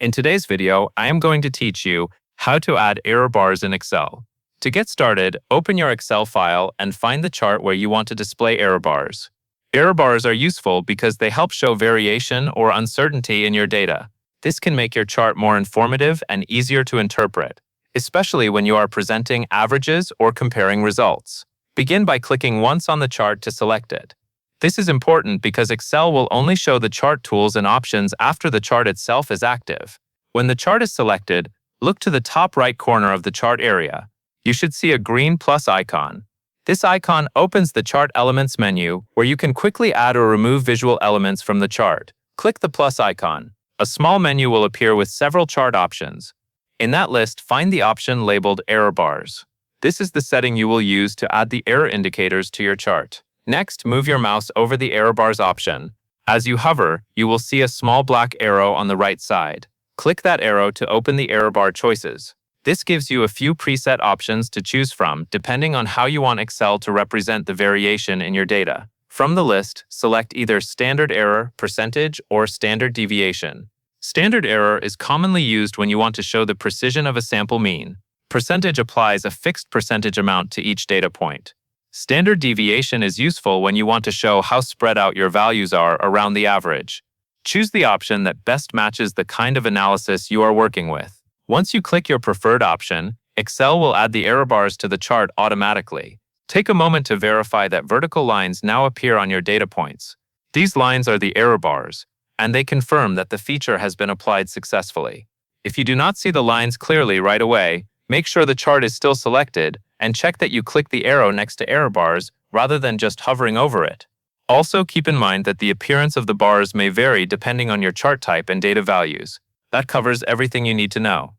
In today's video, I am going to teach you how to add error bars in Excel. To get started, open your Excel file and find the chart where you want to display error bars. Error bars are useful because they help show variation or uncertainty in your data. This can make your chart more informative and easier to interpret, especially when you are presenting averages or comparing results. Begin by clicking once on the chart to select it. This is important because Excel will only show the chart tools and options after the chart itself is active. When the chart is selected, look to the top right corner of the chart area. You should see a green plus icon. This icon opens the Chart Elements menu, where you can quickly add or remove visual elements from the chart. Click the plus icon. A small menu will appear with several chart options. In that list, find the option labeled Error Bars. This is the setting you will use to add the error indicators to your chart. Next, move your mouse over the Error Bars option. As you hover, you will see a small black arrow on the right side. Click that arrow to open the error bar choices. This gives you a few preset options to choose from depending on how you want Excel to represent the variation in your data. From the list, select either Standard Error, Percentage, or Standard Deviation. Standard Error is commonly used when you want to show the precision of a sample mean. Percentage applies a fixed percentage amount to each data point. Standard Deviation is useful when you want to show how spread out your values are around the average. Choose the option that best matches the kind of analysis you are working with. Once you click your preferred option, Excel will add the error bars to the chart automatically. Take a moment to verify that vertical lines now appear on your data points. These lines are the error bars, and they confirm that the feature has been applied successfully. If you do not see the lines clearly right away, make sure the chart is still selected and check that you click the arrow next to error bars rather than just hovering over it. Also, keep in mind that the appearance of the bars may vary depending on your chart type and data values. That covers everything you need to know.